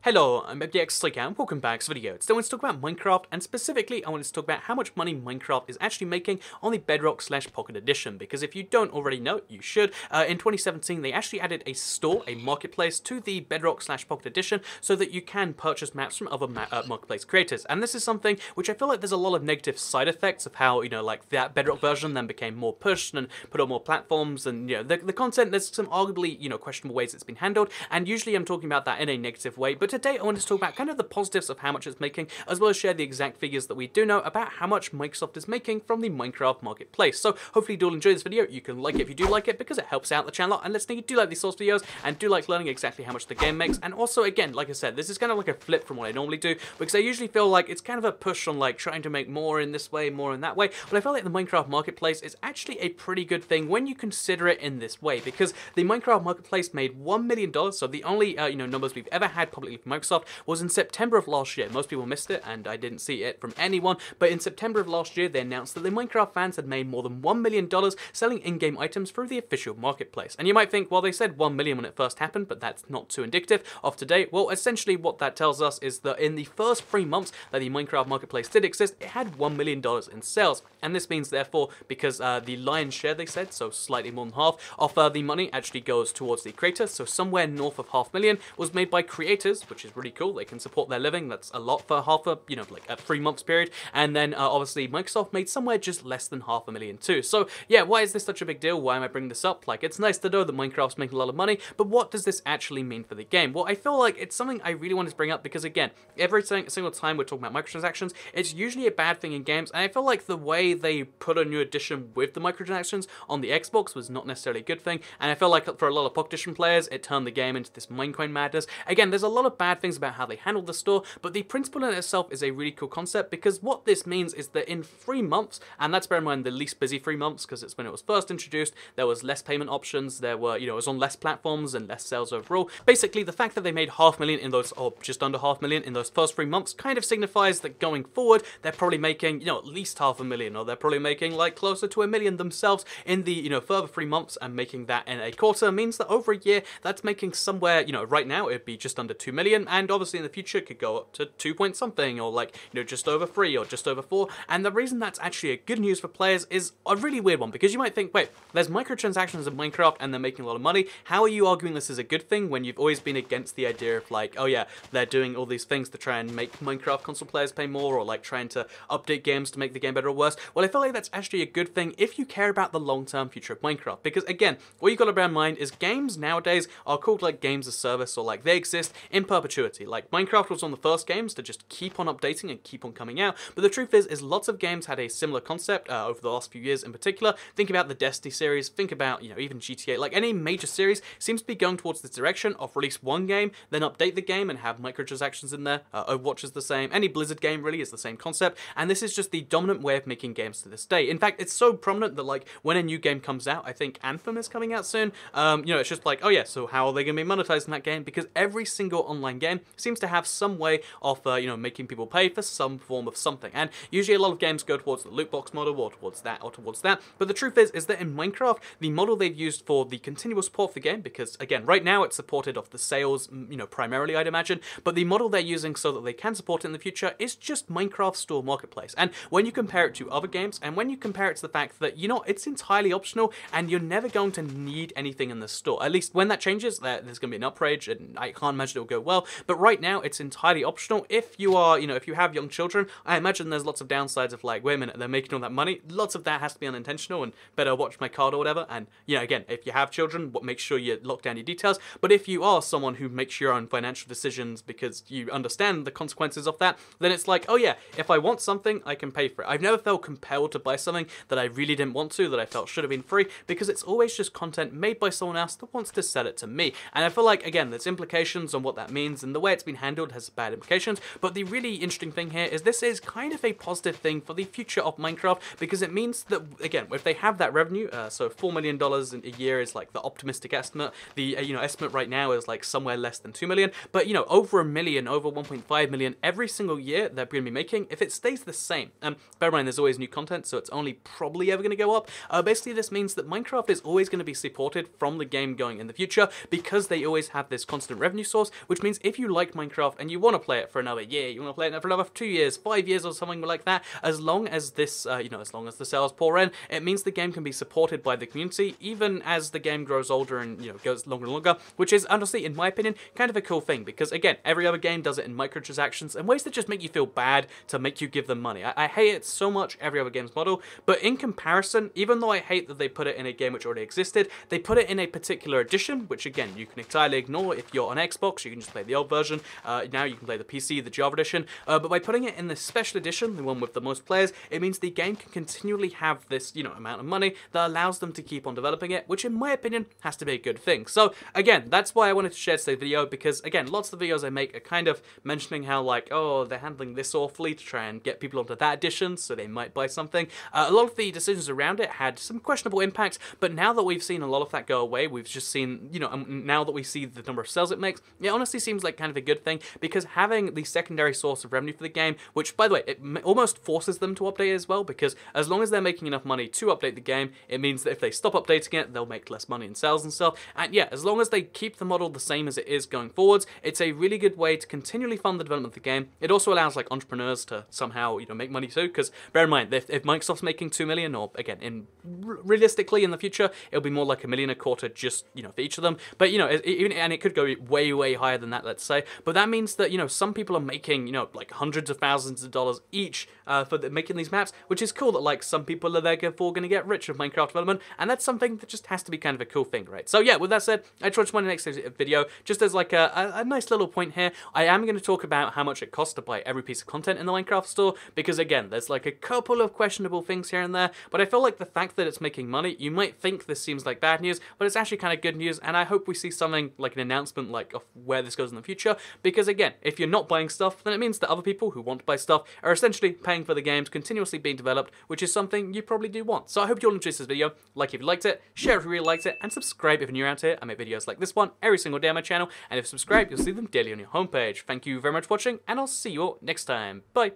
Hello, I'm MicroTransactions and welcome back to the video. Today I want to talk about Minecraft, and specifically I want to talk about how much money Minecraft is actually making on the Bedrock/Pocket Edition, because if you don't already know, you should. In 2017 they actually added a store, a marketplace, to the Bedrock/Pocket Edition so that you can purchase maps from other marketplace creators, and this is something which I feel like there's a lot of negative side effects of how, like that Bedrock version then became more pushed and put on more platforms, and the content, there's some arguably, questionable ways it's been handled, and usually I'm talking about that in a negative way, but today I wanted to talk about kind of the positives of how much it's making, as well as share the exact figures that we do know about how much Microsoft is making from the Minecraft marketplace. So hopefully you do enjoy this video. You can like it if you do like it, because it helps out the channel, and let's say you do like these sorts of videos and do like learning exactly how much the game makes. And also, again, like I said, this is kind of like a flip from what I normally do, because I usually feel like it's kind of a push on like trying to make more in this way, more in that way, but I feel like the Minecraft marketplace is actually a pretty good thing when you consider it in this way, because the Minecraft marketplace made $1 million, so the only numbers we've ever had publicly from Microsoft was in September of last year. Most people missed it, and I didn't see it from anyone, but in September of last year, they announced that the Minecraft fans had made more than $1 million selling in-game items through the official marketplace. And you might think, well, they said 1 million when it first happened, but that's not too indicative of today. Well, essentially what that tells us is that in the first 3 months that the Minecraft marketplace did exist, it had $1 million in sales. And this means, therefore, because the lion's share, they said, so slightly more than half of the money actually goes towards the creators, so somewhere north of $500,000 was made by creators, which is really cool. They can support their living. That's a lot for half a, like a 3 months period. And then obviously Microsoft made somewhere just less than $500,000 too. So yeah, why is this such a big deal? Why am I bringing this up? Like, it's nice to know that Minecraft's making a lot of money, but what does this actually mean for the game? Well, I feel like it's something I really wanted to bring up because, again, every single time we're talking about microtransactions, it's usually a bad thing in games, and I feel like the way they put a new edition with the microtransactions on the Xbox was not necessarily a good thing, and I feel like for a lot of Pocket Edition players, it turned the game into this Minecoin madness. Again, there's a lot of bad things about how they handled the store, but the principle in itself is a really cool concept, because what this means is that in 3 months, and that's bear in mind the least busy 3 months, because it's when it was first introduced, there was less payment options, there were, it was on less platforms and less sales overall. Basically, the fact that they made $500,000 in those, or just under $500,000 in those first 3 months kind of signifies that going forward, they're probably making, at least $500,000, or they're probably making like closer to $1 million themselves in the, further 3 months, and making that in a quarter means that over a year, that's making somewhere, right now it'd be just under 2 million, and obviously in the future it could go up to 2 point something, or like, just over 3 or just over 4. And the reason that's actually a good news for players is a really weird one, because you might think, wait, there's microtransactions in Minecraft and they're making a lot of money. How are you arguing this is a good thing when you've always been against the idea of like, oh yeah, they're doing all these things to try and make Minecraft console players pay more, or like trying to update games to make the game better or worse? Well, I feel like that's actually a good thing if you care about the long-term future of Minecraft, because again, what you got to bear in mind is games nowadays are called like games as service, or like they exist in perpetuity. Like Minecraft was one of the first games to just keep on updating and keep on coming out, but the truth is lots of games had a similar concept over the last few years in particular. Think about the Destiny series, think about, even GTA, like any major series seems to be going towards this direction of release one game, then update the game and have microtransactions in there. Overwatch is the same, any Blizzard game really is the same concept, and this is just the dominant way of making games to this day. In fact, it's so prominent that like when a new game comes out, I think Anthem is coming out soon, it's just like, oh yeah, so how are they going to be monetizing that game? Because every single online game seems to have some way of, making people pay for some form of something, and usually a lot of games go towards the loot box model, or towards that, but the truth is that in Minecraft, the model they've used for the continual support for the game, because again, right now it's supported off the sales, primarily I'd imagine, but the model they're using so that they can support it in the future is just Minecraft Store Marketplace. And when you compare it to other games, and when you compare it to the fact that, it's entirely optional, and you're never going to need anything in the store, at least when that changes, there's going to be an upgrade, and I can't imagine it'll go well, but right now it's entirely optional. If you are, if you have young children, I imagine there's lots of downsides of like, wait a minute, they're making all that money, lots of that has to be unintentional, and better watch my card or whatever. And again, if you have children, make sure you lock down your details. But if you are someone who makes your own financial decisions because you understand the consequences of that, then it's like, oh yeah, if I want something, I can pay for it. I've never felt compelled to buy something that I really didn't want to, that I felt should have been free, because it's always just content made by someone else that wants to sell it to me. And I feel like, again, there's implications on what that means, and the way it's been handled has bad implications, but the really interesting thing here is this is kind of a positive thing for the future of Minecraft, because it means that, again, if they have that revenue, so $4 million in a year is like the optimistic estimate. The estimate right now is like somewhere less than 2 million, but over 1 million, over 1.5 million every single year they're going to be making, if it stays the same. Bear in mind, there's always new content, so it's only probably ever going to go up. Basically, this means that Minecraft is always going to be supported from the game going in the future, because they always have this constant revenue source, which means means if you like Minecraft and you want to play it for another year, you want to play it for another 2 years, 5 years or something like that, as long as this, as long as the sales pour in, it means the game can be supported by the community, even as the game grows older and, goes longer and longer, which is, honestly, in my opinion, kind of a cool thing, because, again, every other game does it in microtransactions and ways that just make you feel bad to make you give them money. I hate it so much, every other game's model, but in comparison, even though I hate that they put it in a game which already existed, they put it in a particular edition, which, again, you can entirely ignore. If you're on Xbox, you can just play the old version. Now you can play the PC, the Java edition, but by putting it in the special edition, the one with the most players, it means the game can continually have this, amount of money that allows them to keep on developing it, which in my opinion has to be a good thing. So again, that's why I wanted to share today's video, because again, lots of the videos I make are kind of mentioning how, like, oh, they're handling this awfully to try and get people onto that edition so they might buy something. A lot of the decisions around it had some questionable impacts, but now that we've seen a lot of that go away, we've just seen, now that we see the number of sales it makes, it honestly seems like kind of a good thing, because having the secondary source of revenue for the game, which, by the way, it almost forces them to update it as well, because as long as they're making enough money to update the game, it means that if they stop updating it, they'll make less money in sales and stuff. And yeah, as long as they keep the model the same as it is going forwards, it's a really good way to continually fund the development of the game. It also allows, like, entrepreneurs to somehow, make money too, because bear in mind, if Microsoft's making 2 million, or again, realistically in the future, it'll be more like $1 million a quarter just, for each of them. But, even, and it could go way, way higher than that, let's say. But that means that, some people are making, like hundreds of thousands of dollars each for making these maps, which is cool that, like, some people are therefore going to get rich with Minecraft development, and that's something that just has to be kind of a cool thing, right? So yeah, with that said, I just want to next video, just as like a nice little point here, I am going to talk about how much it costs to buy every piece of content in the Minecraft store, because again, there's like a couple of questionable things here and there, but I feel like the fact that it's making money, you might think this seems like bad news, but it's actually kind of good news, and I hope we see something like an announcement like of where this goes in the future, because again, if you're not buying stuff, then it means that other people who want to buy stuff are essentially paying for the games continuously being developed, which is something you probably do want. So I hope you all enjoyed this video. Like if you liked it, share if you really liked it, and subscribe if you're new around here. I make videos like this one every single day on my channel, and if you subscribe, you'll see them daily on your homepage. Thank you very much for watching, and I'll see you all next time. Bye!